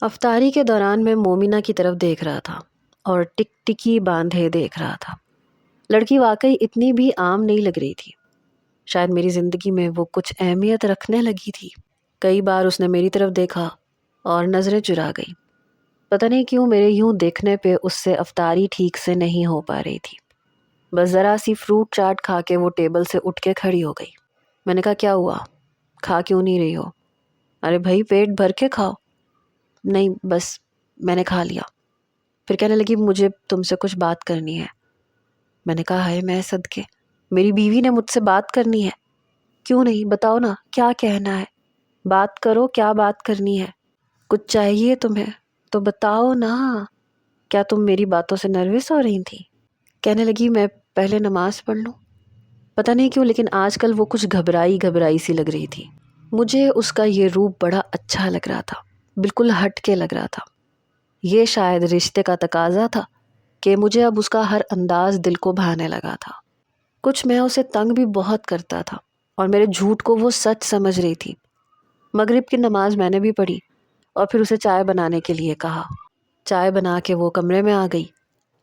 افطاری کے دوران میں مومنہ کی طرف دیکھ رہا تھا اور ٹک ٹکی باندھے دیکھ رہا تھا۔ لڑکی واقعی اتنی بھی عام نہیں لگ رہی تھی۔ شاید میری زندگی میں وہ کچھ اہمیت رکھنے لگی تھی۔ کئی بار اس نے میری طرف دیکھا اور نظریں چرا گئی۔ پتہ نہیں کیوں میرے یوں دیکھنے پہ اس سے افطاری ٹھیک سے نہیں ہو پا رہی تھی۔ بس ذرا سی فروٹ چاٹ کھا کے وہ ٹیبل سے اٹھ کے کھڑی ہو گئی۔ میں نے کہا کیا ہوا؟ کھا کیوں نہیں رہی ہو؟ ارے بھائی پیٹ بھر کے کھاؤ۔ نہیں بس میں نے کھا لیا۔ پھر کہنے لگی مجھے تم سے کچھ بات کرنی ہے۔ میں نے کہا ہائے میں صدقے، میری بیوی نے مجھ سے بات کرنی ہے؟ کیوں نہیں، بتاؤ نا کیا کہنا ہے، بات کرو، کیا بات کرنی ہے؟ کچھ چاہیے تمہیں تو بتاؤ نا۔ کیا تم میری باتوں سے نروس ہو رہی تھی؟ کہنے لگی میں پہلے نماز پڑھ لوں۔ پتہ نہیں کیوں لیکن آج کل وہ کچھ گھبرائی سی لگ رہی تھی۔ مجھے اس کا یہ روپ بڑا اچھا لگ رہا تھا، بالکل ہٹ کے لگ رہا تھا۔ یہ شاید رشتے کا تقاضا تھا کہ مجھے اب اس کا ہر انداز دل کو بھانے لگا تھا۔ کچھ میں اسے تنگ بھی بہت کرتا تھا اور میرے جھوٹ کو وہ سچ سمجھ رہی تھی۔ مغرب کی نماز میں نے بھی پڑھی اور پھر اسے چائے بنانے کے لیے کہا۔ چائے بنا کے وہ کمرے میں آ گئی،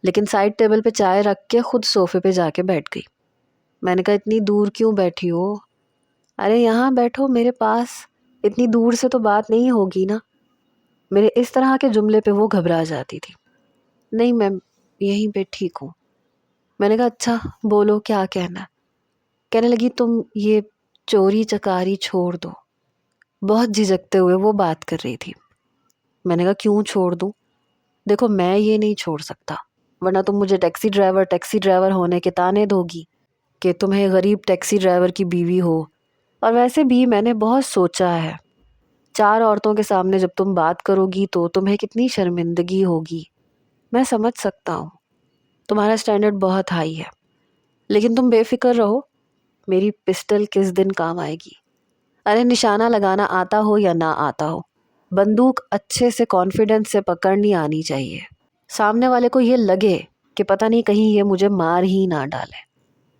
لیکن سائڈ ٹیبل پہ چائے رکھ کے خود صوفے پہ جا کے بیٹھ گئی۔ میں نے کہا اتنی دور کیوں بیٹھی ہو؟ ارے یہاں بیٹھو میرے پاس، اتنی دور سے تو بات نہیں ہوگی نا۔ میرے اس طرح کے جملے پہ وہ گھبرا جاتی تھی۔ نہیں میں یہیں پہ ٹھیک ہوں۔ میں نے کہا اچھا بولو کیا کہنا ہے؟ کہنے لگی تم یہ چوری چکاری چھوڑ دو۔ بہت جھجکتے ہوئے وہ بات کر رہی تھی۔ میں نے کہا کیوں چھوڑ دوں؟ دیکھو میں یہ نہیں چھوڑ سکتا، ورنہ تم مجھے ٹیکسی ڈرائیور ہونے کے تانے دو گی کہ تمہیں غریب ٹیکسی ڈرائیور کی بیوی ہو۔ اور ویسے بھی میں نے بہت سوچا ہے، 4 عورتوں کے سامنے جب تم بات کرو گی تو تمہیں کتنی شرمندگی ہوگی۔ میں سمجھ سکتا ہوں، تمہارا سٹینڈرڈ بہت ہائی ہے، لیکن تم بے فکر رہو، میری پسٹل کس دن کام آئے گی۔ ارے نشانہ لگانا آتا ہو یا نہ آتا ہو، بندوق اچھے سے کانفیڈنس سے پکڑنی آنی چاہیے۔ سامنے والے کو یہ لگے کہ پتہ نہیں کہیں یہ مجھے مار ہی نہ ڈالے۔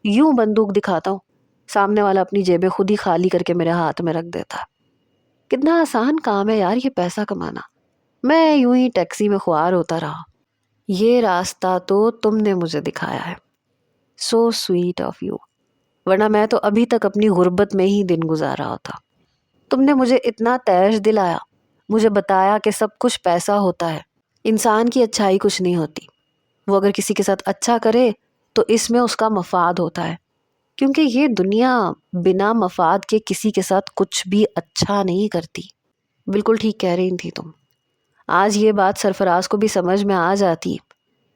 یوں بندوق دکھاتا ہوں، سامنے والا اپنی جیبیں خود ہی خالی کر کے میرے ہاتھ میں رکھ دیتا۔ کتنا آسان کام ہے یار یہ پیسہ کمانا۔ میں یوں ہی ٹیکسی میں خوار ہوتا رہا۔ یہ راستہ تو تم نے مجھے دکھایا ہے، سو سویٹ آف یو، ورنہ میں تو ابھی تک اپنی غربت میں ہی دن گزار رہا تھا۔ تم نے مجھے اتنا تیش دلایا، مجھے بتایا کہ سب کچھ پیسہ ہوتا ہے، انسان کی اچھائی کچھ نہیں ہوتی۔ وہ اگر کسی کے ساتھ اچھا کرے تو اس میں اس کا مفاد ہوتا ہے، کیونکہ یہ دنیا بنا مفاد کے کسی کے ساتھ کچھ بھی اچھا نہیں کرتی۔ بالکل ٹھیک کہہ رہی تھی تم۔ آج یہ بات سرفراز کو بھی سمجھ میں آ جاتی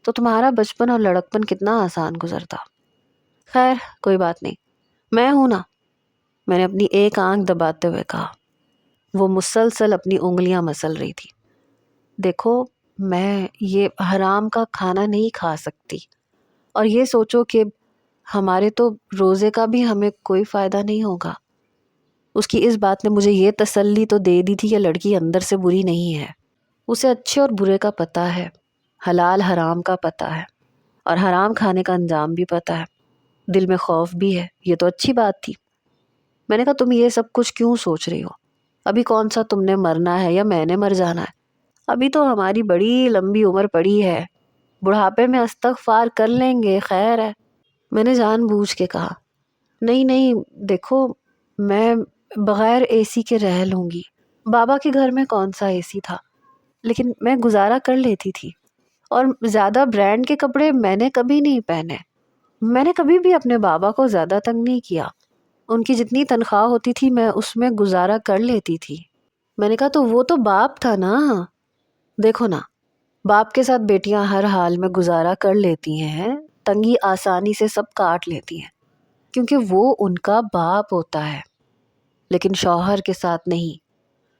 تو تمہارا بچپن اور لڑکپن کتنا آسان گزرتا۔ خیر کوئی بات نہیں، میں ہوں نا۔ میں نے اپنی ایک آنکھ دباتے ہوئے کہا۔ وہ مسلسل اپنی انگلیاں مسل رہی تھی۔ دیکھو میں یہ حرام کا کھانا نہیں کھا سکتی، اور یہ سوچو کہ ہمارے تو روزے کا بھی ہمیں کوئی فائدہ نہیں ہوگا۔ اس کی اس بات نے مجھے یہ تسلی تو دے دی تھی کہ لڑکی اندر سے بری نہیں ہے، اسے اچھے اور برے کا پتہ ہے، حلال حرام کا پتہ ہے، اور حرام کھانے کا انجام بھی پتہ ہے، دل میں خوف بھی ہے۔ یہ تو اچھی بات تھی۔ میں نے کہا تم یہ سب کچھ کیوں سوچ رہی ہو؟ ابھی کون سا تم نے مرنا ہے یا میں نے مر جانا ہے؟ ابھی تو ہماری بڑی لمبی عمر پڑی ہے، بڑھاپے میں استغفار کر لیں گے، خیر ہے۔ میں نے جان بوجھ کے کہا نہیں دیکھو میں بغیر اے سی کے رہ لوں گی، بابا کے گھر میں کون سا اے سی تھا، لیکن میں گزارا کر لیتی تھی، اور زیادہ برانڈ کے کپڑے میں نے کبھی نہیں پہنے۔ میں نے کبھی بھی اپنے بابا کو زیادہ تنگ نہیں کیا، ان کی جتنی تنخواہ ہوتی تھی میں اس میں گزارا کر لیتی تھی۔ میں نے کہا تو وہ تو باپ تھا نا، دیکھو نا باپ کے ساتھ بیٹیاں ہر حال میں گزارا کر لیتی ہیں، تنگی آسانی سے سب کاٹ لیتی ہیں، کیونکہ وہ ان کا باپ ہوتا ہے، لیکن شوہر کے ساتھ نہیں۔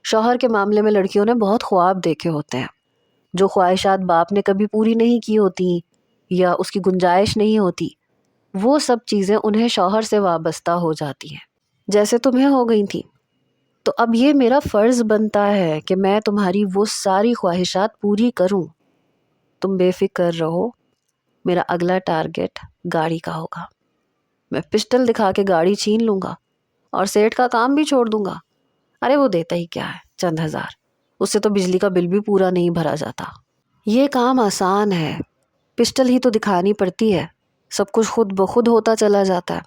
شوہر کے معاملے میں لڑکیوں نے بہت خواب دیکھے ہوتے ہیں، جو خواہشات باپ نے کبھی پوری نہیں کی ہوتی یا اس کی گنجائش نہیں ہوتی، وہ سب چیزیں انہیں شوہر سے وابستہ ہو جاتی ہیں، جیسے تمہیں ہو گئی تھی۔ تو اب یہ میرا فرض بنتا ہے کہ میں تمہاری وہ ساری خواہشات پوری کروں۔ تم بے فکر رہو، میرا اگلا ٹارگٹ گاڑی کا ہوگا۔ میں پسٹل دکھا کے گاڑی چھین لوں گا اور سیٹ کا کام بھی چھوڑ دوں گا۔ ارے وہ دیتا ہی کیا ہے، چند ہزار، اس سے تو بجلی کا بل بھی پورا نہیں بھرا جاتا۔ یہ کام آسان ہے، پسٹل ہی تو دکھانی پڑتی ہے، سب کچھ خود بخود ہوتا چلا جاتا ہے۔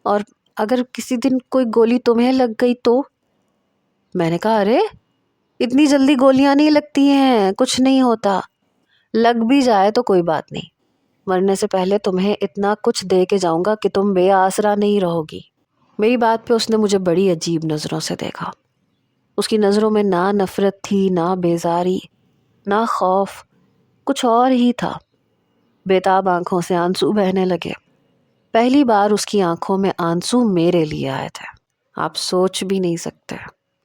اور اگر کسی دن کوئی گولی تمہیں لگ گئی تو؟ میں نے کہا ارے اتنی جلدی گولیاں نہیں لگتی ہیں، کچھ نہیں ہوتا، لگ بھی جائے تو کوئی بات نہیں، مرنے سے پہلے تمہیں اتنا کچھ دے کے جاؤں گا کہ تم بے آسرا نہیں رہو گی۔ میری بات پہ اس نے مجھے بڑی عجیب نظروں سے دیکھا۔ اس کی نظروں میں نہ نفرت تھی، نہ بیزاری، نہ خوف، کچھ اور ہی تھا۔ بےتاب آنکھوں سے آنسو بہنے لگے۔ پہلی بار اس کی آنکھوں میں آنسو میرے لیے آئے تھے۔ آپ سوچ بھی نہیں سکتے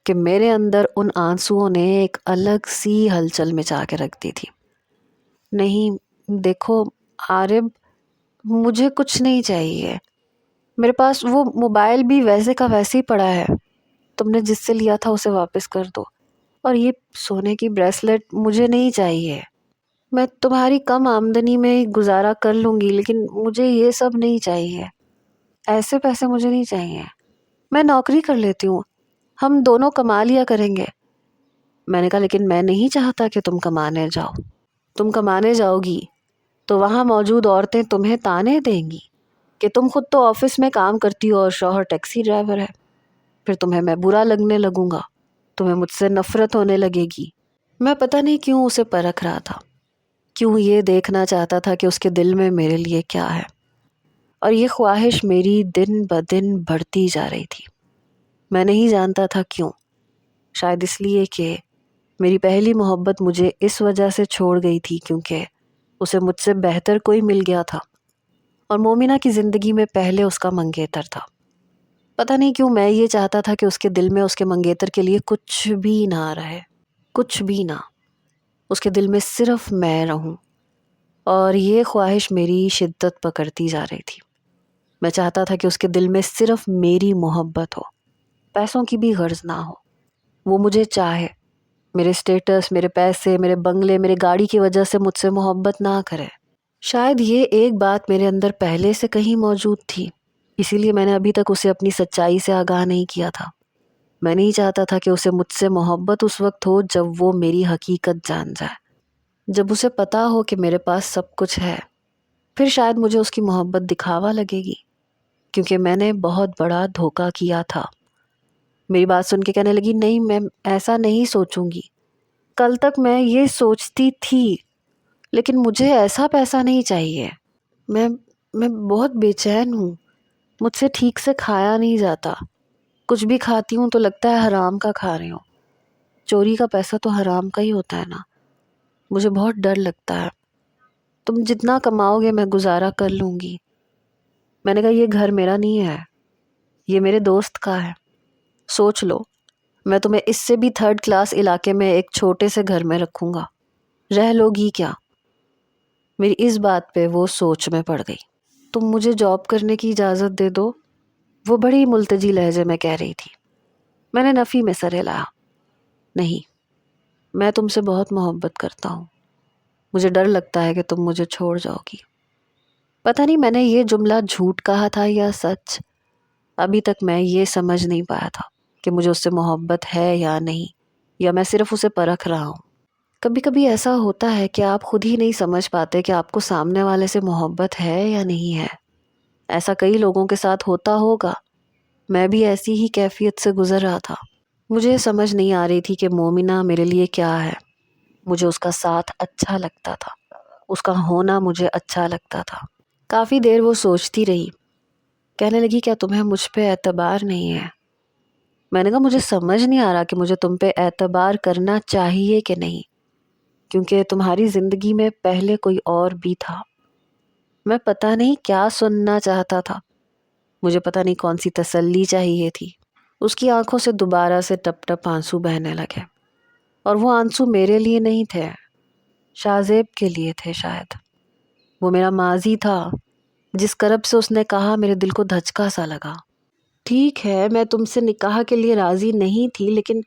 کہ میرے اندر ان آنسوؤں نے ایک الگ سی ہلچل مچا کے رکھ دی تھی۔ نہیں دیکھو عارب، مجھے کچھ نہیں چاہیے، میرے پاس وہ موبائل بھی ویسے کا ویسے ہی پڑا ہے، تم نے جس سے لیا تھا اسے واپس کر دو، اور یہ سونے کی بریسلٹ مجھے نہیں چاہیے، میں تمہاری کم آمدنی میں گزارا کر لوں گی لیکن مجھے یہ سب نہیں چاہیے، ایسے پیسے مجھے نہیں چاہیے، میں نوکری کر لیتی ہوں، ہم دونوں کما لیا کریں گے۔ میں نے کہا لیکن میں نہیں چاہتا کہ تم کمانے جاؤ، تم کمانے جاؤ گی تو وہاں موجود عورتیں تمہیں تانے دیں گی کہ تم خود تو آفس میں کام کرتی ہو اور شوہر ٹیکسی ڈرائیور ہے، پھر تمہیں میں برا لگنے لگوں گا، تمہیں مجھ سے نفرت ہونے لگے گی۔ میں پتہ نہیں کیوں اسے پرکھ رہا تھا، کیوں یہ دیکھنا چاہتا تھا کہ اس کے دل میں میرے لیے کیا ہے، اور یہ خواہش میری دن بدن بڑھتی جا رہی تھی۔ میں نہیں جانتا تھا کیوں، شاید اس لیے کہ میری پہلی محبت مجھے اس وجہ سے چھوڑ گئی تھی کیونکہ اسے مجھ سے بہتر کوئی مل گیا تھا، اور مومنہ کی زندگی میں پہلے اس کا منگیتر تھا۔ پتہ نہیں کیوں میں یہ چاہتا تھا کہ اس کے دل میں اس کے منگیتر کے لیے کچھ بھی نہ رہے، کچھ بھی نہ، اس کے دل میں صرف میں رہوں، اور یہ خواہش میری شدت پکڑتی جا رہی تھی۔ میں چاہتا تھا کہ اس کے دل میں صرف میری محبت ہو، پیسوں کی بھی غرض نہ ہو، وہ مجھے چاہے، میرے سٹیٹس، میرے پیسے، میرے بنگلے، میرے گاڑی کی وجہ سے مجھ سے محبت نہ کرے۔ شاید یہ ایک بات میرے اندر پہلے سے کہیں موجود تھی، اسی لیے میں نے ابھی تک اسے اپنی سچائی سے آگاہ نہیں کیا تھا۔ میں نہیں چاہتا تھا کہ اسے مجھ سے محبت اس وقت ہو جب وہ میری حقیقت جان جائے، جب اسے پتا ہو کہ میرے پاس سب کچھ ہے، پھر شاید مجھے اس کی محبت دکھاوا لگے گی، کیونکہ میں نے بہت بڑا دھوکہ کیا تھا۔ میری بات سن کے کہنے لگی نہیں میں ایسا نہیں سوچوں گی، کل تک میں یہ سوچتی تھی، لیکن مجھے ایسا پیسہ نہیں چاہیے، میں بہت بے چین ہوں، مجھ سے ٹھیک سے کھایا نہیں جاتا، کچھ بھی کھاتی ہوں تو لگتا ہے حرام کا کھا رہی ہوں، چوری کا پیسہ تو حرام کا ہی ہوتا ہے نا، مجھے بہت ڈر لگتا ہے، تم جتنا کماؤ گے میں گزارا کر لوں گی۔ میں نے کہا یہ گھر میرا نہیں ہے، یہ میرے دوست کا ہے، سوچ لو، میں تمہیں اس سے بھی 3rd کلاس علاقے میں ایک چھوٹے سے گھر میں رکھوں گا، رہ لو گی کیا؟ میری اس بات پہ وہ سوچ میں پڑ گئی۔ تم مجھے جاب کرنے کی اجازت دے دو، وہ بڑی ملتجی لہجے میں کہہ رہی تھی۔ میں نے نفی میں سر ہلایا، نہیں، میں تم سے بہت محبت کرتا ہوں، مجھے ڈر لگتا ہے کہ تم مجھے چھوڑ جاؤ گی۔ پتہ نہیں میں نے یہ جملہ جھوٹ کہا تھا یا سچ، ابھی تک میں یہ سمجھ نہیں پایا تھا کہ مجھے اس سے محبت ہے یا نہیں، یا میں صرف اسے پرکھ رہا ہوں۔ کبھی کبھی ایسا ہوتا ہے کہ آپ خود ہی نہیں سمجھ پاتے کہ آپ کو سامنے والے سے محبت ہے یا نہیں ہے۔ ایسا کئی لوگوں کے ساتھ ہوتا ہوگا، میں بھی ایسی ہی کیفیت سے گزر رہا تھا۔ مجھے سمجھ نہیں آ رہی تھی کہ مومنہ میرے لیے کیا ہے، مجھے اس کا ساتھ اچھا لگتا تھا، اس کا ہونا مجھے اچھا لگتا تھا۔ کافی دیر وہ سوچتی رہی، کہنے لگی کیا تمہیں مجھ پہ اعتبار نہیں ہے؟ میں نے کہا مجھے سمجھ نہیں آ رہا کہ مجھے تم پہ اعتبار کرنا چاہیے کہ نہیں، کیونکہ تمہاری زندگی میں پہلے کوئی اور بھی تھا۔ میں پتہ نہیں کیا سننا چاہتا تھا، مجھے پتہ نہیں کون سی تسلی چاہیے تھی۔ اس کی آنکھوں سے دوبارہ سے ٹپ ٹپ آنسو بہنے لگے، اور وہ آنسو میرے لیے نہیں تھے، شاہ کے لیے تھے شاید۔ وہ میرا ماضی تھا جس کرب سے اس نے کہا میرے دل کو دھچکا سا لگا۔ ٹھیک ہے میں تم سے نکاح کے لیے راضی نہیں تھی، لیکن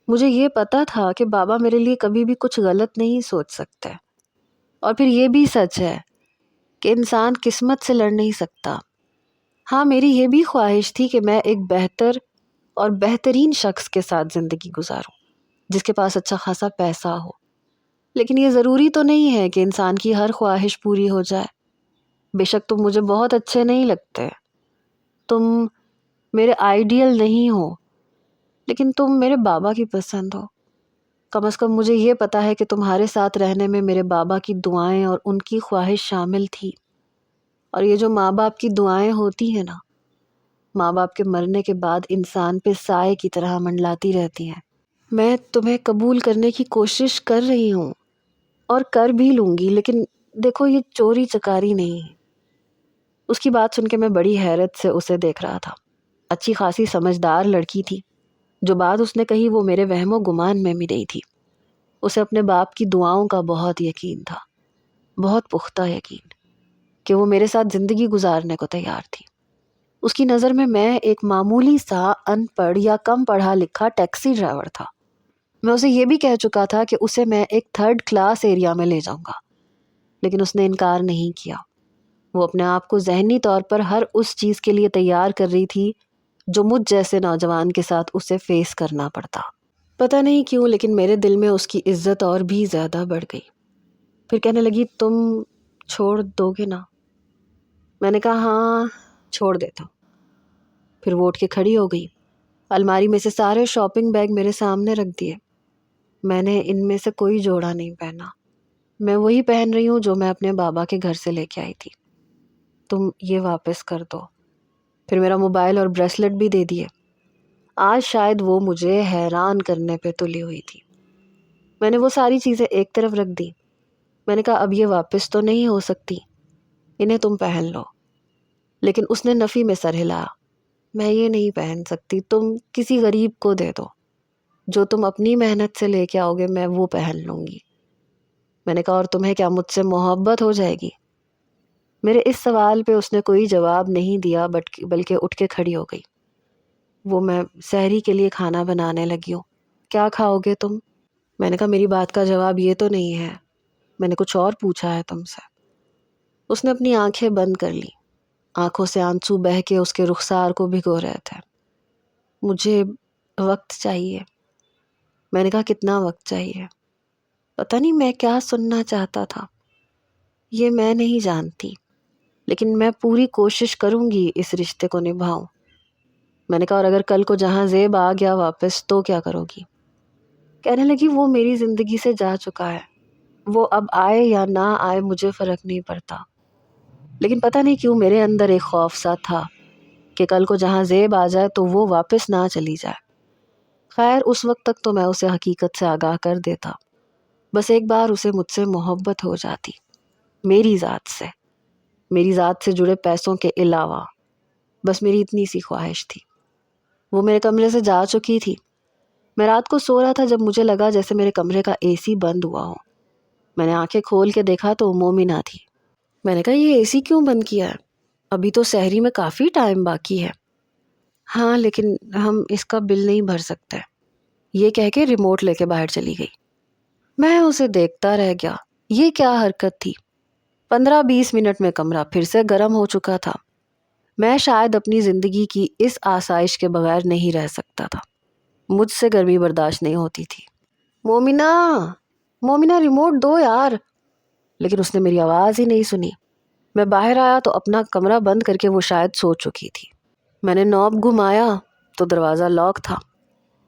مجھے یہ پتا تھا کہ بابا میرے لیے کبھی بھی کچھ غلط نہیں سوچ سکتے، اور پھر یہ بھی سچ ہے کہ انسان قسمت سے لڑ نہیں سکتا۔ ہاں میری یہ بھی خواہش تھی کہ میں ایک بہتر اور بہترین شخص کے ساتھ زندگی گزاروں، جس کے پاس اچھا خاصا پیسہ ہو. لیکن یہ ضروری تو نہیں ہے کہ انسان کی ہر خواہش پوری ہو جائے. بے شک تم مجھے بہت اچھے نہیں لگتے، تم میرے آئیڈیل نہیں ہو، لیکن تم میرے بابا کی پسند ہو. کم از کم مجھے یہ پتا ہے کہ تمہارے ساتھ رہنے میں میرے بابا کی دعائیں اور ان کی خواہش شامل تھی. اور یہ جو ماں باپ کی دعائیں ہوتی ہیں نا، ماں باپ کے مرنے کے بعد انسان پہ سائے کی طرح منڈلاتی رہتی ہیں. میں تمہیں قبول کرنے کی کوشش کر رہی ہوں اور کر بھی لوں گی، لیکن دیکھو یہ چوری چکاری نہیں ہے. اس کی بات سن کے میں بڑی حیرت سے اسے دیکھ رہا تھا. اچھی خاصی سمجھدار لڑکی تھی. جو بات اس نے کہی وہ میرے وہم و گمان میں بھی نہیں تھی. اسے اپنے باپ کی دعاؤں کا بہت یقین تھا، بہت پختہ یقین کہ وہ میرے ساتھ زندگی گزارنے کو تیار تھی. اس کی نظر میں ایک معمولی سا ان پڑھ یا کم پڑھا لکھا ٹیکسی ڈرائیور تھا. میں اسے یہ بھی کہہ چکا تھا کہ اسے میں ایک 3rd کلاس ایریا میں لے جاؤں گا، لیکن اس نے انکار نہیں کیا. وہ اپنے آپ کو ذہنی طور پر ہر اس چیز کے لیے تیار کر رہی تھی جو مجھ جیسے نوجوان کے ساتھ اسے فیس کرنا پڑتا. پتہ نہیں کیوں لیکن میرے دل میں اس کی عزت اور بھی زیادہ بڑھ گئی. پھر کہنے لگی تم چھوڑ دو گے نا؟ میں نے کہا ہاں چھوڑ دیتا ہوں. پھر وہ اٹھ کے کھڑی ہو گئی. الماری میں سے سارے شاپنگ بیگ میرے سامنے رکھ دیے. میں نے ان میں سے کوئی جوڑا نہیں پہنا. میں وہی پہن رہی ہوں جو میں اپنے بابا کے گھر سے لے کے آئی تھی. تم یہ واپس کر دو. پھر میرا موبائل اور بریسلٹ بھی دے دیے. آج شاید وہ مجھے حیران کرنے پہ تلی ہوئی تھی. میں نے وہ ساری چیزیں ایک طرف رکھ دی. میں نے کہا اب یہ واپس تو نہیں ہو سکتی، انہیں تم پہن لو. لیکن اس نے نفی میں سر ہلایا. میں یہ نہیں پہن سکتی، تم کسی غریب کو دے دو. جو تم اپنی محنت سے لے کے آؤ گے میں وہ پہن لوں گی. میں نے کہا اور تمہیں کیا مجھ سے محبت ہو جائے گی؟ میرے اس سوال پہ اس نے کوئی جواب نہیں دیا بلکہ اٹھ کے کھڑی ہو گئی. وہ میں سحری کے لیے کھانا بنانے لگی ہوں، کیا کھاؤ گے تم؟ میں نے کہا میری بات کا جواب یہ تو نہیں ہے، میں نے کچھ اور پوچھا ہے تم سے. اس نے اپنی آنکھیں بند کر لی. آنکھوں سے آنسو بہہ کے اس کے رخسار کو بھگو رہے تھے. مجھے وقت چاہیے. میں نے کہا کتنا وقت چاہیے؟ پتہ نہیں میں کیا سننا چاہتا تھا، یہ میں نہیں جانتی، لیکن میں پوری کوشش کروں گی اس رشتے کو نبھاؤں. میں نے کہا اور اگر کل کو جہاں زیب آ گیا واپس تو کیا کرو گی؟ کہنے لگی وہ میری زندگی سے جا چکا ہے، وہ اب آئے یا نہ آئے مجھے فرق نہیں پڑتا. لیکن پتہ نہیں کیوں میرے اندر ایک خوف سا تھا کہ کل کو جہاں زیب آ جائے تو وہ واپس نہ چلی جائے. خیر اس وقت تک تو میں اسے حقیقت سے آگاہ کر دیتا. بس ایک بار اسے مجھ سے محبت ہو جاتی، میری ذات سے جڑے پیسوں کے علاوہ. بس میری اتنی سی خواہش تھی. وہ میرے کمرے سے جا چکی تھی. میں رات کو سو رہا تھا جب مجھے لگا جیسے میرے کمرے کا AC بند ہوا ہو. میں نے آنکھیں کھول کے دیکھا تو مومنہ تھی. میں نے کہا یہ AC کیوں بند کیا ہے؟ ابھی تو سحری میں کافی ٹائم باقی ہے. ہاں لیکن ہم اس کا بل نہیں بھر سکتے، یہ کہہ کے ریموٹ لے کے باہر چلی گئی. میں اسے دیکھتا رہ گیا. یہ کیا حرکت تھی؟ 15-20 منٹ میں کمرہ پھر سے گرم ہو چکا تھا. میں شاید اپنی زندگی کی اس آسائش کے بغیر نہیں رہ سکتا تھا. مجھ سے گرمی برداشت نہیں ہوتی تھی. مومنہ ریموٹ دو یار. لیکن اس نے میری آواز ہی نہیں سنی. میں باہر آیا تو اپنا کمرہ بند کر کے وہ شاید سو چکی تھی. میں نے نوب گھمایا تو دروازہ لاک تھا.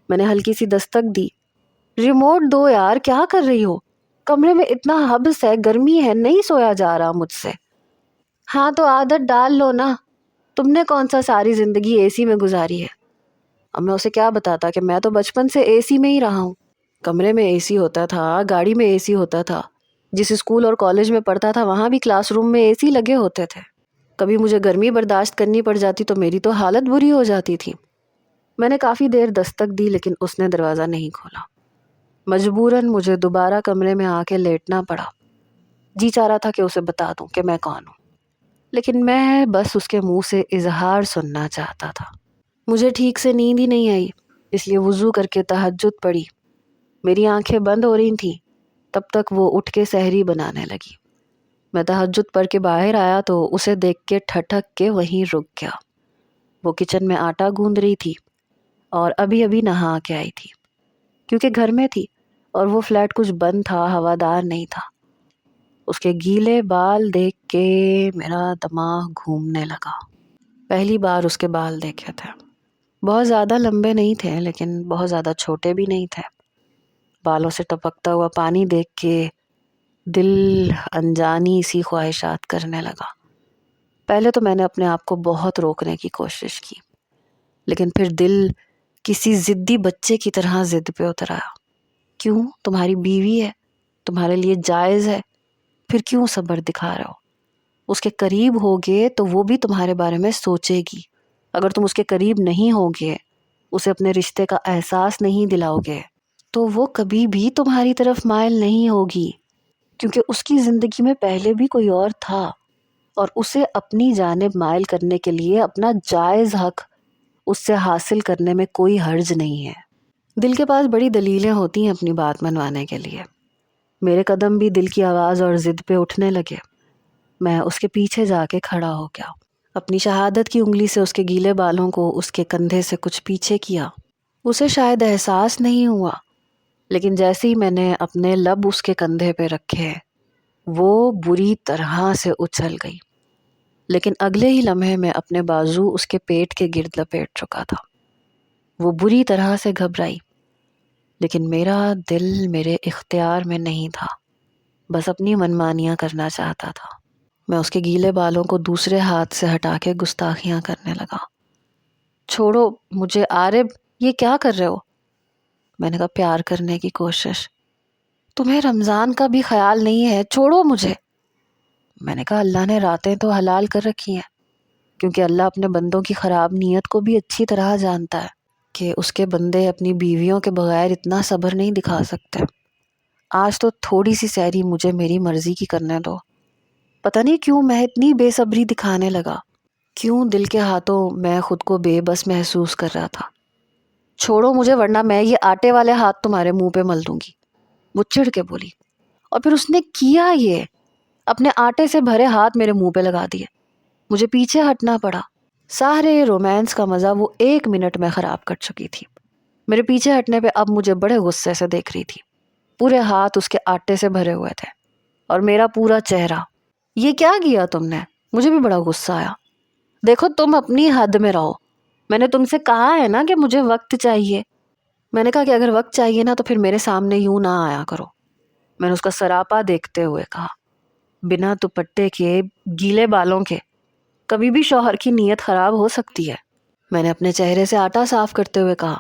میں نے ہلکی سی دستک دی. ریموٹ دو یار، کیا کر رہی ہو؟ کمرے میں اتنا حبس ہے، گرمی ہے، نہیں سویا جا رہا مجھ سے. ہاں تو عادت ڈال لو نا، تم نے کون سا ساری زندگی AC میں گزاری ہے. اب میں اسے کیا بتاتا کہ میں تو بچپن سے AC میں ہی رہا ہوں. کمرے میں AC ہوتا تھا، گاڑی میں AC ہوتا تھا، جس اسکول اور کالج میں پڑھتا تھا وہاں بھی کلاس روم میں AC لگے ہوتے تھے. کبھی مجھے گرمی برداشت کرنی پڑ جاتی تو میری تو حالت بری ہو جاتی تھی. میں نے کافی دیر دستک دی لیکن اس نے دروازہ نہیں کھولا. مجبوراً مجھے دوبارہ کمرے میں آ کے لیٹنا پڑا. جی چاہ رہا تھا کہ اسے بتا دوں کہ میں کون ہوں، لیکن میں بس اس کے منہ سے اظہار سننا چاہتا تھا. مجھے ٹھیک سے نیند ہی نہیں آئی، اس لیے وضو کر کے تہجد پڑھی. میری آنکھیں بند ہو رہی تھیں تب تک وہ اٹھ کے سحری بنانے لگی. میں تہجد پڑھ کے باہر آیا تو اسے دیکھ کے ٹھٹک کے وہیں رک گیا. وہ کچن میں آٹا گوندھ رہی تھی اور ابھی نہا کے آئی تھی. کیونکہ گھر میں تھی اور وہ فلیٹ کچھ بند تھا، ہوادار نہیں تھا۔ اس کے گیلے بال دیکھ کے میرا دماغ گھومنے لگا۔ پہلی بار اس کے بال دیکھے تھے، بہت زیادہ لمبے نہیں تھے لیکن بہت زیادہ چھوٹے بھی نہیں تھے۔ بالوں سے ٹپکتا ہوا پانی دیکھ کے دل انجانی سی خواہشات کرنے لگا۔ پہلے تو میں نے اپنے آپ کو بہت روکنے کی کوشش کی، لیکن پھر دل کسی ضدی بچے کی طرح ضد پہ اتر آیا۔ کیوں؟ تمہاری بیوی ہے، تمہارے لیے جائز ہے، پھر کیوں صبر دکھا رہے ہو؟ اس کے قریب ہوگے تو وہ بھی تمہارے بارے میں سوچے گی۔ اگر تم اس کے قریب نہیں ہوگے، اسے اپنے رشتے کا احساس نہیں دلاؤ گے، تو وہ کبھی بھی تمہاری طرف مائل نہیں ہوگی، کیونکہ اس کی زندگی میں پہلے بھی کوئی اور تھا، اور اسے اپنی جانب مائل کرنے کے لیے اپنا جائز حق اس سے حاصل کرنے میں کوئی حرج نہیں ہے۔ دل کے پاس بڑی دلیلیں ہوتی ہیں اپنی بات منوانے کے لیے۔ میرے قدم بھی دل کی آواز اور ضد پہ اٹھنے لگے۔ میں اس کے پیچھے جا کے کھڑا ہو گیا، اپنی شہادت کی انگلی سے اس کے گیلے بالوں کو اس کے کندھے سے کچھ پیچھے کیا۔ اسے شاید احساس نہیں ہوا، لیکن جیسے ہی میں نے اپنے لب اس کے کندھے پہ رکھے، وہ بری طرح سے اچھل گئی، لیکن اگلے ہی لمحے میں اپنے بازو اس کے پیٹ کے گرد لپیٹ چکا تھا۔ وہ بری طرح سے گھبرائی، لیکن میرا دل میرے اختیار میں نہیں تھا، بس اپنی منمانیاں کرنا چاہتا تھا۔ میں اس کے گیلے بالوں کو دوسرے ہاتھ سے ہٹا کے گستاخیاں کرنے لگا۔ چھوڑو مجھے عارب، یہ کیا کر رہے ہو؟ میں نے کہا پیار کرنے کی کوشش۔ تمہیں رمضان کا بھی خیال نہیں ہے؟ چھوڑو مجھے۔ میں نے کہا اللہ نے راتیں تو حلال کر رکھی ہیں، کیونکہ اللہ اپنے بندوں کی خراب نیت کو بھی اچھی طرح جانتا ہے کہ اس کے بندے اپنی بیویوں کے بغیر اتنا صبر نہیں دکھا سکتے۔ آج تو تھوڑی سی سحری مجھے میری مرضی کی کرنے دو۔ پتہ نہیں کیوں میں اتنی بے صبری دکھانے لگا، کیوں دل کے ہاتھوں میں خود کو بے بس محسوس کر رہا تھا۔ چھوڑو مجھے ورنہ میں یہ آٹے والے ہاتھ تمہارے منہ پہ مل دوں گی، وہ چڑ کے بولی۔ اور پھر اس نے کیا یہ، اپنے آٹے سے بھرے ہاتھ میرے منہ پہ لگا دیے۔ مجھے پیچھے ہٹنا پڑا۔ سارے رومانس کا مزہ وہ 1 منٹ میں خراب کر چکی تھی۔ میرے پیچھے ہٹنے پہ اب مجھے بڑے غصے سے دیکھ رہی تھی۔ پورے ہاتھ اس کے آٹے سے بھرے ہوئے تھے اور میرا پورا چہرہ۔ یہ کیا کیا تم نے؟ مجھے بھی بڑا غصہ آیا۔ دیکھو تم اپنی حد میں رہو، میں نے تم سے کہا ہے نا کہ مجھے وقت چاہیے۔ میں نے کہا کہ اگر وقت چاہیے نا تو پھر میرے سامنے یوں نہ آیا کرو۔ میں نے اس کا سراپا دیکھتے ہوئے کہا، بنا دوپٹے کے، گیلے بالوں کے، کبھی بھی شوہر کی نیت خراب ہو سکتی ہے۔ میں نے اپنے چہرے سے آٹا صاف کرتے ہوئے کہا،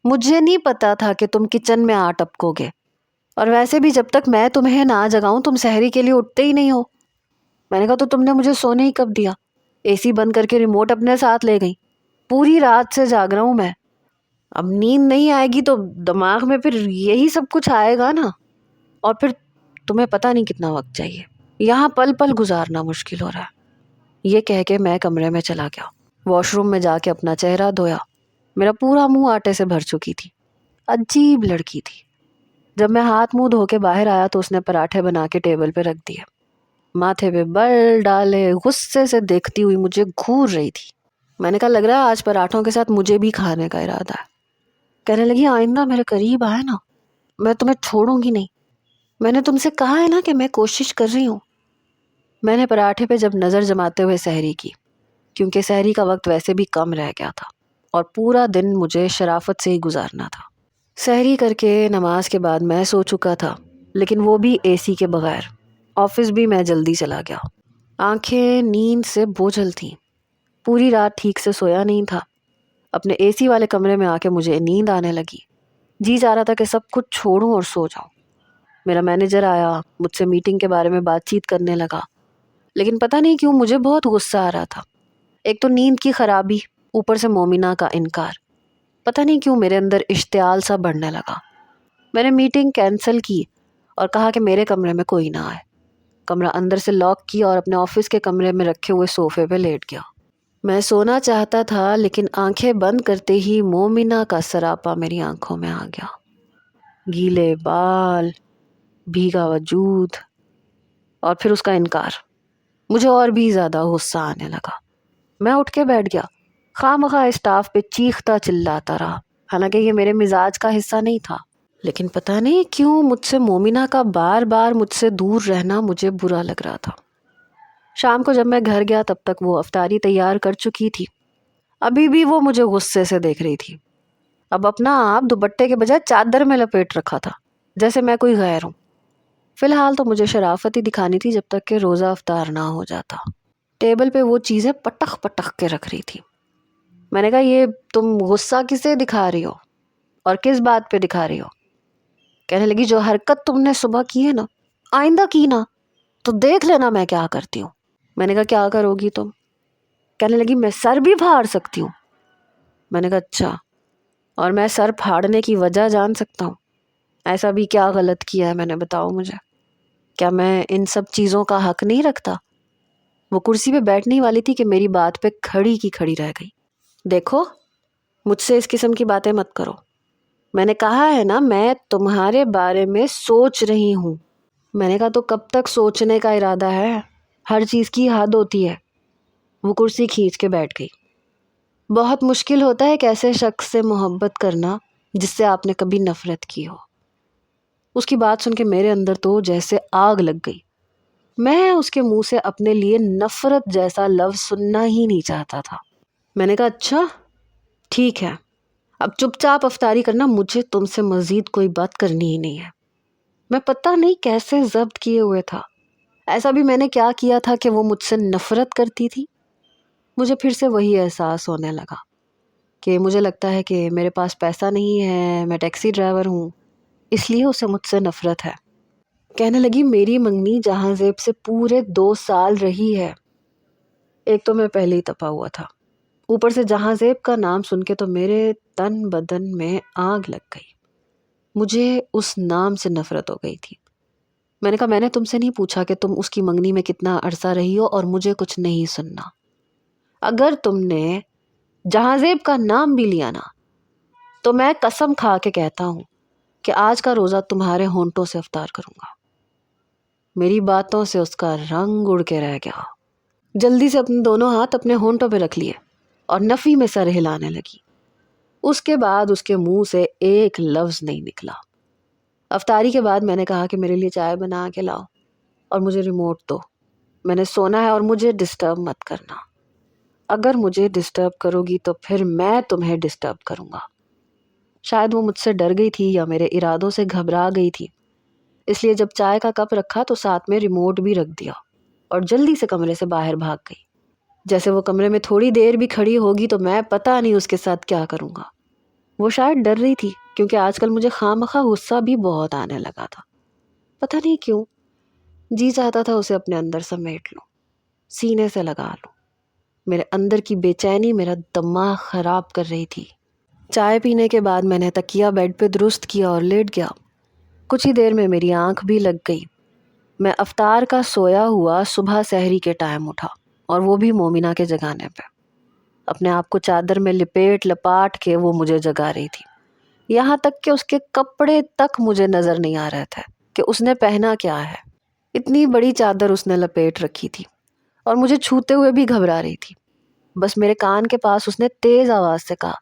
مجھے نہیں پتا تھا کہ تم کچن میں آ ٹپکو گے، اور ویسے بھی جب تک میں تمہیں نہ جگاؤں تم سحری کے لیے اٹھتے ہی نہیں ہو۔ میں نے کہا تو تم نے مجھے سونے ہی کب دیا؟ اے سی بند کر کے ریموٹ اپنے ساتھ لے گئی۔ پوری رات سے جاگ رہا ہوں میں، اب نیند نہیں آئے گی تو دماغ میں پھر یہی سب کچھ آئے گا نا، اور پھر تمہیں پتہ نہیں کتنا وقت چاہیے، یہاں پل پل گزارنا مشکل ہو رہا ہے۔ یہ کہہ کے میں کمرے میں چلا گیا، واش روم میں جا کے اپنا چہرہ دھویا۔ میرا پورا منہ آٹے سے بھر چکی تھی۔ عجیب لڑکی تھی۔ جب میں ہاتھ منہ دھو کے باہر آیا تو اس نے پراٹھے بنا کے ٹیبل پہ رکھ دیے، ماتھے پہ بل ڈالے غصے سے دیکھتی ہوئی مجھے گھور رہی تھی۔ میں نے کہا لگ رہا ہے آج پراٹھوں کے ساتھ مجھے بھی کھانے کا ارادہ ہے۔ کہنے لگی آئندہ میرے قریب آئے نا، میں تمہیں چھوڑوں گی نہیں۔ میں نے تم سے کہا ہے نا کہ میں کوشش کر رہی ہوں۔ میں نے پراٹھے پہ جب نظر جماتے ہوئے سحری کی، کیونکہ سحری کا وقت ویسے بھی کم رہ گیا تھا اور پورا دن مجھے شرافت سے ہی گزارنا تھا۔ سحری کر کے نماز کے بعد میں سو چکا تھا، لیکن وہ بھی اے سی کے بغیر۔ آفس بھی میں جلدی چلا گیا۔ آنکھیں نیند سے بوجھل تھیں، پوری رات ٹھیک سے سویا نہیں تھا۔ اپنے اے سی والے کمرے میں آ کے مجھے نیند آنے لگی، جی چاہ رہا تھا کہ سب کچھ چھوڑوں اور سو جاؤں۔ میرا مینیجر آیا، مجھ سے میٹنگ کے بارے میں بات چیت کرنے لگا، لیکن پتہ نہیں کیوں مجھے بہت غصہ آ رہا تھا۔ ایک تو نیند کی خرابی، اوپر سے مومنہ کا انکار۔ پتہ نہیں کیوں میرے اندر اشتعال سا بڑھنے لگا۔ میں نے میٹنگ کینسل کی اور کہا کہ میرے کمرے میں کوئی نہ آئے۔ کمرہ اندر سے لاک کیا اور اپنے آفس کے کمرے میں رکھے ہوئے صوفے پہ لیٹ گیا۔ میں سونا چاہتا تھا، لیکن آنکھیں بند کرتے ہی مومنہ کا سراپا میری آنکھوں میں آ گیا۔ گیلے بال، بھیگا وجود، اور پھر اس کا انکار۔ مجھے اور بھی زیادہ غصہ آنے لگا۔ میں اٹھ کے بیٹھ گیا، خواہ مخواہ اسٹاف پہ چیختا چلاتا رہا، حالانکہ یہ میرے مزاج کا حصہ نہیں تھا۔ لیکن پتہ نہیں کیوں مجھ سے مومنہ کا بار بار مجھ سے دور رہنا مجھے برا لگ رہا تھا۔ شام کو جب میں گھر گیا تب تک وہ افطاری تیار کر چکی تھی۔ ابھی بھی وہ مجھے غصے سے دیکھ رہی تھی۔ اب اپنا آپ دوپٹے کے بجائے چادر میں لپیٹ رکھا تھا، جیسے میں کوئی غیر ہوں۔ فی الحال تو مجھے شرافت ہی دکھانی تھی جب تک کہ روزہ افطار نہ ہو جاتا۔ ٹیبل پہ وہ چیزیں پٹخ پٹخ کے رکھ رہی تھی۔ میں نے کہا یہ تم غصہ کسے دکھا رہی ہو اور کس بات پہ دکھا رہی ہو؟ کہنے لگی جو حرکت تم نے صبح کی ہے نا، آئندہ کی نا تو دیکھ لینا میں کیا کرتی ہوں۔ میں نے کہا کیا کرو گی تم؟ کہنے لگی میں سر بھی پھاڑ سکتی ہوں۔ میں نے کہا اچھا، اور میں سر پھاڑنے کی وجہ جان سکتا ہوں؟ ایسا بھی کیا غلط کیا ہے میں نے، بتاؤ مجھے، کیا میں ان سب چیزوں کا حق نہیں رکھتا؟ وہ کرسی پہ بیٹھنے والی تھی کہ میری بات پہ کھڑی کی کھڑی رہ گئی۔ دیکھو مجھ سے اس قسم کی باتیں مت کرو، میں نے کہا ہے نا میں تمہارے بارے میں سوچ رہی ہوں۔ میں نے کہا تو کب تک سوچنے کا ارادہ ہے؟ ہر چیز کی حد ہوتی ہے۔ وہ کرسی کھینچ کے بیٹھ گئی۔ بہت مشکل ہوتا ہے ایک ایسے شخص سے محبت کرنا جس سے آپ نے کبھی نفرت کی ہو۔ اس کی بات سن کے میرے اندر تو جیسے آگ لگ گئی۔ میں اس کے منہ سے اپنے لیے نفرت جیسا لفظ سننا ہی نہیں چاہتا تھا۔ میں نے کہا اچھا ٹھیک ہے، اب چپ چاپ افطاری کرنا، مجھے تم سے مزید کوئی بات کرنی ہی نہیں ہے۔ میں پتہ نہیں کیسے ضبط کیے ہوئے تھا، ایسا بھی میں نے کیا کیا تھا کہ وہ مجھ سے نفرت کرتی تھی؟ مجھے پھر سے وہی احساس ہونے لگا کہ مجھے لگتا ہے کہ میرے پاس پیسہ نہیں ہے، میں ٹیکسی ڈرائیور ہوں، اس لیے اسے مجھ سے نفرت ہے۔ کہنے لگی میری منگنی جہاں زیب سے پورے 2 سال رہی ہے۔ ایک تو میں پہلے ہی تپا ہوا تھا، اوپر سے جہاں زیب کا نام سن کے تو میرے تن بدن میں آگ لگ گئی۔ مجھے اس نام سے نفرت ہو گئی تھی۔ میں نے کہا میں نے تم سے نہیں پوچھا کہ تم اس کی منگنی میں کتنا عرصہ رہی ہو، اور مجھے کچھ نہیں سننا۔ اگر تم نے جہاں زیب کا نام بھی لیا نا تو میں قسم کھا کے کہتا ہوں کہ آج کا روزہ تمہارے ہونٹوں سے افطار کروں گا۔ میری باتوں سے اس کا رنگ اڑ کے رہ گیا۔ جلدی سے اپنے دونوں ہاتھ اپنے ہونٹوں پہ رکھ لیے اور نفی میں سر ہلانے لگی۔ اس کے بعد اس کے منہ سے ایک لفظ نہیں نکلا۔ افطاری کے بعد میں نے کہا کہ میرے لیے چائے بنا کے لاؤ اور مجھے ریموٹ دو، میں نے سونا ہے اور مجھے ڈسٹرب مت کرنا۔ اگر مجھے ڈسٹرب کرو گی تو پھر میں تمہیں ڈسٹرب کروں گا۔ شاید وہ مجھ سے ڈر گئی تھی یا میرے ارادوں سے گھبرا گئی تھی، اس لیے جب چائے کا کپ رکھا تو ساتھ میں ریموٹ بھی رکھ دیا اور جلدی سے کمرے سے باہر بھاگ گئی۔ جیسے وہ کمرے میں تھوڑی دیر بھی کھڑی ہوگی تو میں پتہ نہیں اس کے ساتھ کیا کروں گا۔ وہ شاید ڈر رہی تھی کیونکہ آج کل مجھے خواہ غصہ بھی بہت آنے لگا تھا۔ پتہ نہیں کیوں جی چاہتا تھا اسے اپنے اندر سمیٹ لوں، سینے سے لگا لوں۔ میرے اندر کی بے چینی میرا دماغ خراب کر رہی تھی۔ چائے پینے کے بعد میں نے تکیہ بیڈ پہ درست کیا اور لیٹ گیا۔ کچھ ہی دیر میں میری آنکھ بھی لگ گئی۔ میں افطار کا سویا ہوا صبح سحری کے ٹائم اٹھا، اور وہ بھی مومنہ کے جگانے پہ۔ اپنے آپ کو چادر میں لپاٹ کے وہ مجھے جگا رہی تھی، یہاں تک کہ اس کے کپڑے تک مجھے نظر نہیں آ رہے تھے کہ اس نے پہنا کیا ہے۔ اتنی بڑی چادر اس نے لپیٹ رکھی تھی اور مجھے چھوتے ہوئے بھی گھبرا رہی تھی۔ بس میرے کان کے پاس اس نے تیز آواز سے کہا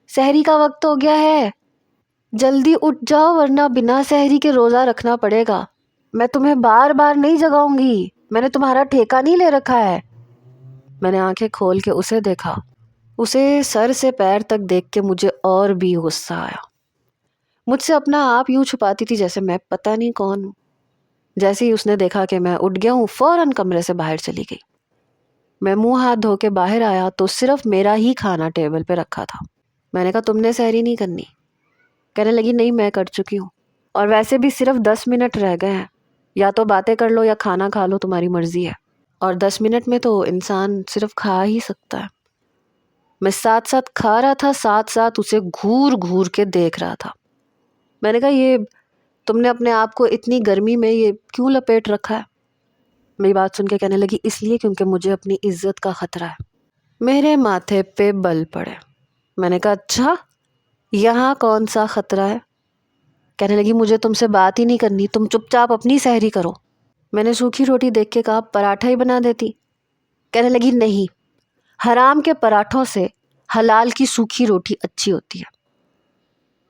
سحری کا وقت ہو گیا ہے، جلدی اٹھ جاؤ ورنہ بنا سحری کے روزہ رکھنا پڑے گا۔ میں تمہیں بار بار نہیں جگاؤں گی، میں نے تمہارا ٹھیکہ نہیں لے رکھا ہے۔ میں نے آنکھیں کھول کے اسے دیکھا، اسے سر سے پیر تک دیکھ کے مجھے اور بھی غصہ آیا۔ مجھ سے اپنا آپ یوں چھپاتی تھی جیسے میں پتہ نہیں کون ہوں۔ جیسے ہی اس نے دیکھا کہ میں اٹھ گیا ہوں فوراً کمرے سے باہر چلی گئی۔ میں منہ ہاتھ دھو کے باہر آیا تو صرف میرا ہی کھانا ٹیبل پہ رکھا تھا۔ میں نے کہا تم نے سحری نہیں کرنی؟ کہنے لگی نہیں میں کر چکی ہوں، اور ویسے بھی صرف 10 منٹ رہ گئے ہیں، یا تو باتیں کر لو یا کھانا کھا لو، تمہاری مرضی ہے، اور 10 منٹ میں تو انسان صرف کھا ہی سکتا ہے۔ میں ساتھ ساتھ کھا رہا تھا، ساتھ ساتھ اسے گھور گھور کے دیکھ رہا تھا۔ میں نے کہا یہ تم نے اپنے آپ کو اتنی گرمی میں یہ کیوں لپیٹ رکھا ہے؟ میری بات سن کے کہنے لگی اس لیے کیونکہ مجھے اپنی عزت کا خطرہ ہے۔ میرے ماتھے پہ بل پڑے۔ میں نے کہا اچھا یہاں کون سا خطرہ ہے؟ کہنے لگی مجھے تم سے بات ہی نہیں کرنی، تم چپ چاپ اپنی سحری کرو۔ میں نے سوکھی روٹی دیکھ کے کہا پراٹھا ہی بنا دیتی۔ کہنے لگی نہیں، حرام کے پراٹھوں سے حلال کی سوکھی روٹی اچھی ہوتی ہے۔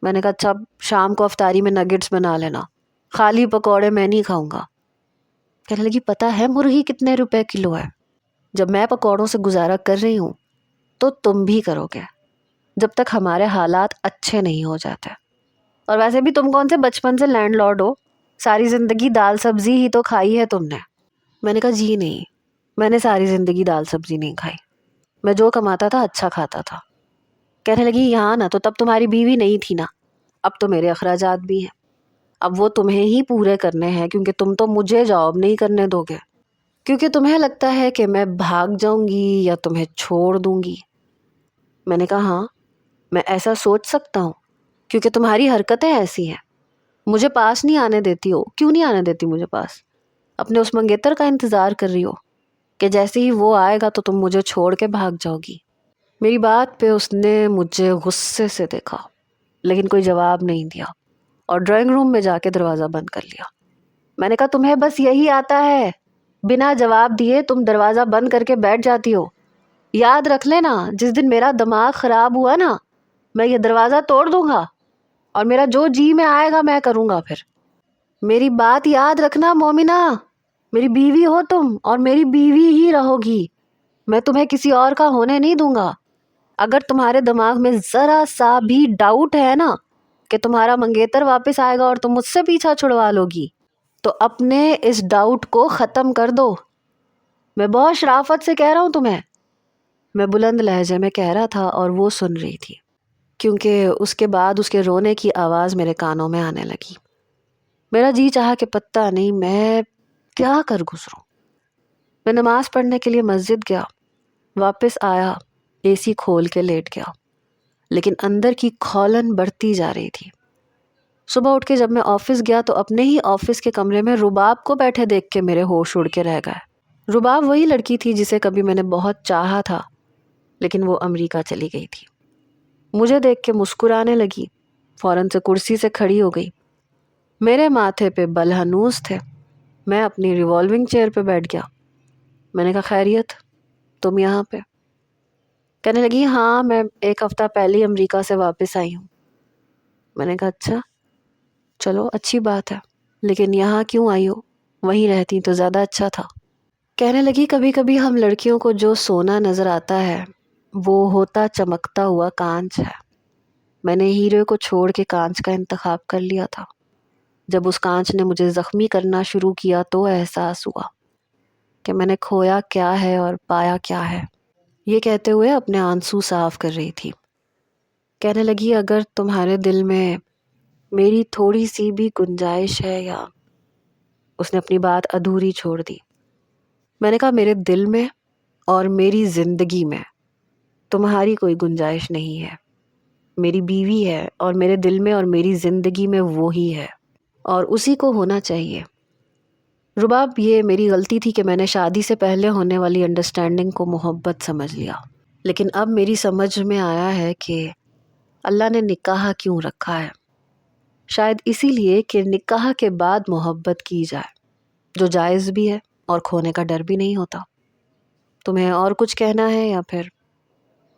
میں نے کہا اچھا شام کو افطاری میں نگٹس بنا لینا، خالی پکوڑے میں نہیں کھاؤں گا۔ کہنے لگی پتہ ہے مرغی کتنے روپے کلو ہے؟ جب میں پکوڑوں سے گزارا کر رہی ہوں تو تم بھی کرو گے جب تک ہمارے حالات اچھے نہیں ہو جاتے۔ اور ویسے بھی تم کون سے بچپن سے لینڈ لارڈ ہو، ساری زندگی دال سبزی ہی تو کھائی ہے تم نے۔ میں نے کہا جی نہیں، میں نے ساری زندگی دال سبزی نہیں کھائی، میں جو کماتا تھا اچھا کھاتا تھا۔ کہنے لگی یہاں نا تو تب تمہاری بیوی نہیں تھی نا، اب تو میرے اخراجات بھی ہیں، اب وہ تمہیں ہی پورے کرنے ہیں کیونکہ تم تو مجھے جاب نہیں کرنے دو گے، کیونکہ تمہیں لگتا ہے کہ میں بھاگ جاؤں گی یا تمہیں چھوڑ دوں گی۔ میں نے کہا ہاں میں ایسا سوچ سکتا ہوں کیونکہ تمہاری حرکتیں ایسی ہیں، مجھے پاس نہیں آنے دیتی ہو۔ کیوں نہیں آنے دیتی مجھے پاس؟ اپنے اس منگیتر کا انتظار کر رہی ہو کہ جیسے ہی وہ آئے گا تو تم مجھے چھوڑ کے بھاگ جاؤ گی۔ میری بات پہ اس نے مجھے غصے سے دیکھا لیکن کوئی جواب نہیں دیا اور ڈرائنگ روم میں جا کے دروازہ بند کر لیا۔ میں نے کہا تمہیں بس یہی آتا ہے، بنا جواب دیے تم دروازہ بند کر کے بیٹھ جاتی ہو۔ یاد رکھ لینا جس دن میرا دماغ خراب ہوا نا میں یہ دروازہ توڑ دوں گا اور میرا جو جی میں آئے گا میں کروں گا۔ پھر میری بات یاد رکھنا مومنہ، میری بیوی ہو تم اور میری بیوی ہی رہو گی، میں تمہیں کسی اور کا ہونے نہیں دوں گا۔ اگر تمہارے دماغ میں ذرا سا بھی ڈاؤٹ ہے نا کہ تمہارا منگیتر واپس آئے گا اور تم مجھ سے پیچھا چھڑوا لو گی تو اپنے اس ڈاؤٹ کو ختم کر دو۔ میں بہت شرافت سے کہہ رہا ہوں تمہیں، میں بلند لہجے میں کہہ رہا تھا اور وہ سن رہی تھی کیونکہ اس کے بعد اس کے رونے کی آواز میرے کانوں میں آنے لگی۔ میرا جی چاہا کہ پتہ نہیں میں کیا کر گزروں۔ میں نماز پڑھنے کے لیے مسجد گیا، واپس آیا، اے سی کھول کے لیٹ گیا، لیکن اندر کی کھولن بڑھتی جا رہی تھی۔ صبح اٹھ کے جب میں آفس گیا تو اپنے ہی آفس کے کمرے میں رباب کو بیٹھے دیکھ کے میرے ہوش اڑ کے رہ گئے۔ رباب وہی لڑکی تھی جسے کبھی میں نے بہت چاہا تھا لیکن وہ امریکہ چلی گئی تھی۔ مجھے دیکھ کے مسکرانے لگی، فوراً سے کرسی سے کھڑی ہو گئی۔ میرے ماتھے پہ بلہنوس تھے، میں اپنی ریوالونگ چیئر پہ بیٹھ گیا۔ میں نے کہا خیریت تم یہاں پہ؟ کہنے لگی ہاں میں ایک ہفتہ پہلے ہی امریکہ سے واپس آئی ہوں۔ میں نے کہا اچھا چلو اچھی بات ہے، لیکن یہاں کیوں آئی ہو؟ وہیں رہتی تو زیادہ اچھا تھا۔ کہنے لگی کبھی کبھی ہم لڑکیوں کو جو سونا نظر آتا ہے وہ ہوتا چمکتا ہوا کانچ ہے۔ میں نے ہیرے کو چھوڑ کے کانچ کا انتخاب کر لیا تھا۔ جب اس کانچ نے مجھے زخمی کرنا شروع کیا تو احساس ہوا کہ میں نے کھویا کیا ہے اور پایا کیا ہے۔ یہ کہتے ہوئے اپنے آنسو صاف کر رہی تھی۔ کہنے لگی اگر تمہارے دل میں میری تھوڑی سی بھی گنجائش ہے یا… اس نے اپنی بات ادھوری چھوڑ دی۔ میں نے کہا میرے دل میں اور میری زندگی میں تمہاری کوئی گنجائش نہیں ہے، میری بیوی ہے اور میرے دل میں اور میری زندگی میں وہی ہے اور اسی کو ہونا چاہیے۔ رباب یہ میری غلطی تھی کہ میں نے شادی سے پہلے ہونے والی انڈرسٹینڈنگ کو محبت سمجھ لیا، لیکن اب میری سمجھ میں آیا ہے کہ اللہ نے نکاح کیوں رکھا ہے، شاید اسی لیے کہ نکاح کے بعد محبت کی جائے، جو جائز بھی ہے اور کھونے کا ڈر بھی نہیں ہوتا۔ تمہیں اور کچھ کہنا ہے یا پھر…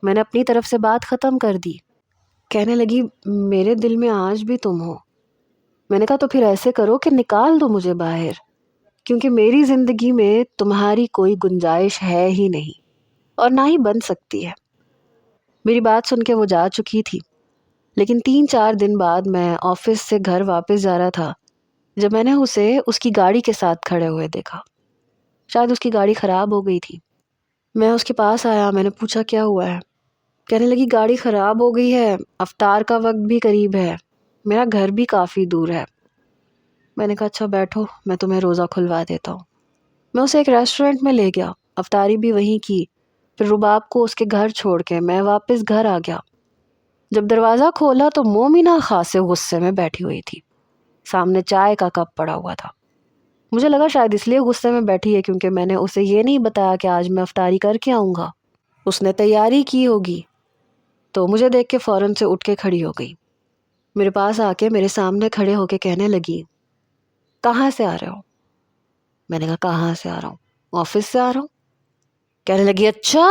میں نے اپنی طرف سے بات ختم کر دی۔ کہنے لگی میرے دل میں آج بھی تم ہو۔ میں نے کہا تو پھر ایسے کرو کہ نکال دو مجھے باہر، کیونکہ میری زندگی میں تمہاری کوئی گنجائش ہے ہی نہیں اور نہ ہی بن سکتی ہے۔ میری بات سن کے وہ جا چکی تھی، لیکن 3-4 دن بعد میں آفس سے گھر واپس جا رہا تھا جب میں نے اسے اس کی گاڑی کے ساتھ کھڑے ہوئے دیکھا۔ شاید اس کی گاڑی خراب ہو گئی تھی۔ میں اس کے پاس آیا، میں نے پوچھا کیا ہوا ہے؟ کہنے لگی گاڑی خراب ہو گئی ہے، افطار کا وقت بھی قریب ہے، میرا گھر بھی کافی دور ہے۔ میں نے کہا اچھا بیٹھو میں تمہیں روزہ کھلوا دیتا ہوں۔ میں اسے ایک ریسٹورنٹ میں لے گیا، افطاری بھی وہیں کی، پھر رباب کو اس کے گھر چھوڑ کے میں واپس گھر آ گیا۔ جب دروازہ کھولا تو مومنہ خاصے غصے میں بیٹھی ہوئی تھی، سامنے چائے کا کپ پڑا ہوا تھا۔ مجھے لگا شاید اس لیے غصے میں بیٹھی ہے کیونکہ میں نے اسے یہ نہیں بتایا کہ آج میں افطاری کر کے آؤں گا۔ اس نے تیاری کی ہوگی تو مجھے دیکھ کے فوراً سے اٹھ کے کھڑی ہو گئی، میرے پاس آ کے میرے سامنے کھڑے ہو کے کہنے لگی کہاں سے آ رہے ہو؟ میں نے کہا کہاں سے آ رہا ہوں؟ آفس سے آ رہا ہوں۔ کہنے لگی اچھا،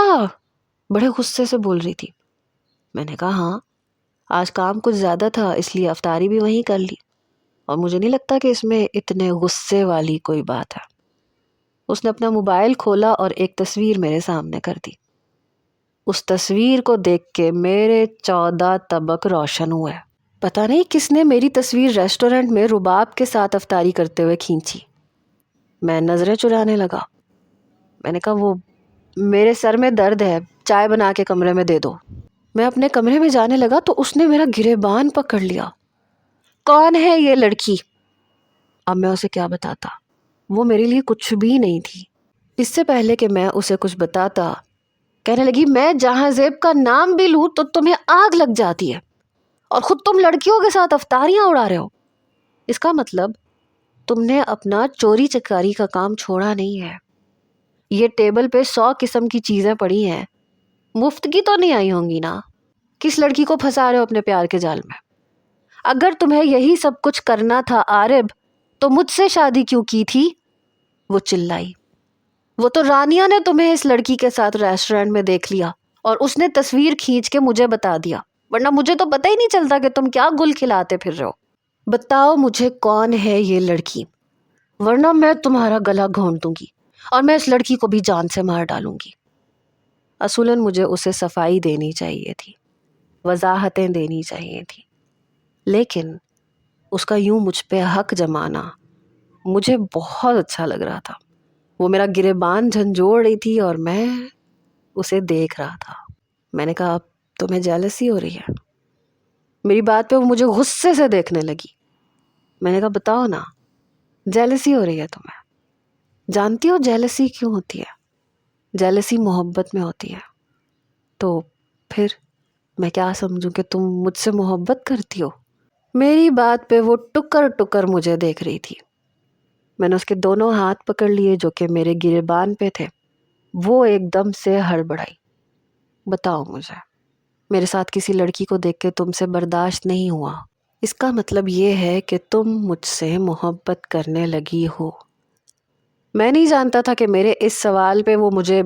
بڑے غصے سے بول رہی تھی۔ میں نے کہا ہاں آج کام کچھ زیادہ تھا اس لیے افطاری بھی وہیں کر لی، اور مجھے نہیں لگتا کہ اس میں اتنے غصے والی کوئی بات ہے۔ اس نے اپنا موبائل کھولا اور ایک تصویر میرے سامنے کر دی۔ اس تصویر کو دیکھ کے میرے 14 طبق روشن ہوئے۔ پتہ نہیں کس نے میری تصویر ریسٹورنٹ میں رباب کے ساتھ افطاری کرتے ہوئے کھینچی۔ میں نظریں چرانے لگا۔ میں نے کہا وہ میرے سر میں درد ہے، چائے بنا کے کمرے میں دے دو۔ میں اپنے کمرے میں جانے لگا تو اس نے میرا گریبان پکڑ لیا۔ کون ہے یہ لڑکی؟ اب میں اسے کیا بتاتا؟ وہ میرے لیے کچھ بھی نہیں تھی۔ اس سے پہلے کہ میں اسے کچھ بتاتا کہنے لگی، میں جہاں زیب کا نام بھی لوں تو تمہیں آگ لگ جاتی ہے، اور خود تم لڑکیوں کے ساتھ افطاریاں اڑا رہے ہو۔ اس کا مطلب تم نے اپنا چوری چکاری کا کام چھوڑا نہیں ہے۔ یہ ٹیبل پہ 100 قسم کی چیزیں پڑی ہیں، مفت کی تو نہیں آئی ہوں گی نا؟ کس لڑکی کو پھنسا رہے ہو اپنے پیار کے جال میں؟ اگر تمہیں یہی سب کچھ کرنا تھا عارب تو مجھ سے شادی کیوں کی تھی؟ وہ چلائی۔ وہ تو رانیہ نے تمہیں اس لڑکی کے ساتھ ریسٹورنٹ میں دیکھ لیا اور اس نے تصویر کھینچ کے مجھے بتا دیا، ورنہ مجھے تو پتہ ہی نہیں چلتا کہ تم کیا گل کھلاتے پھر رہے ہو۔ بتاؤ مجھے کون ہے یہ لڑکی، ورنہ میں تمہارا گلا گھونٹ دوں گی اور میں اس لڑکی کو بھی جان سے مار ڈالوں گی۔ اصولاً مجھے اسے صفائی دینی چاہیے تھی، وضاحتیں دینی چاہیے تھی، لیکن اس کا یوں مجھ پہ حق جمانا مجھے بہت اچھا لگ رہا تھا۔ وہ میرا گریبان جھنجھوڑ رہی تھی اور میں اسے دیکھ رہا تھا۔ میں نے کہا، اب تمہیں جیلسی ہو رہی ہے؟ میری بات پہ وہ مجھے غصے سے دیکھنے لگی۔ میں نے کہا، بتاؤ نا، جیلسی ہو رہی ہے تمہیں؟ جانتی ہو جیلسی کیوں ہوتی ہے؟ جیلسی محبت میں ہوتی ہے۔ تو پھر میں کیا سمجھوں کہ تم مجھ سے محبت کرتی ہو؟ میری بات پہ وہ ٹکر ٹکر مجھے دیکھ رہی تھی۔ میں نے اس کے دونوں ہاتھ پکڑ لیے جو کہ میرے گریبان پہ تھے۔ وہ ایک دم سے ہڑبڑائی۔ بتاؤ مجھے، میرے ساتھ کسی لڑکی کو دیکھ کے تم سے برداشت نہیں ہوا، اس کا مطلب یہ ہے کہ تم مجھ سے محبت کرنے لگی ہو۔ میں نہیں جانتا تھا کہ میرے اس سوال پہ وہ مجھے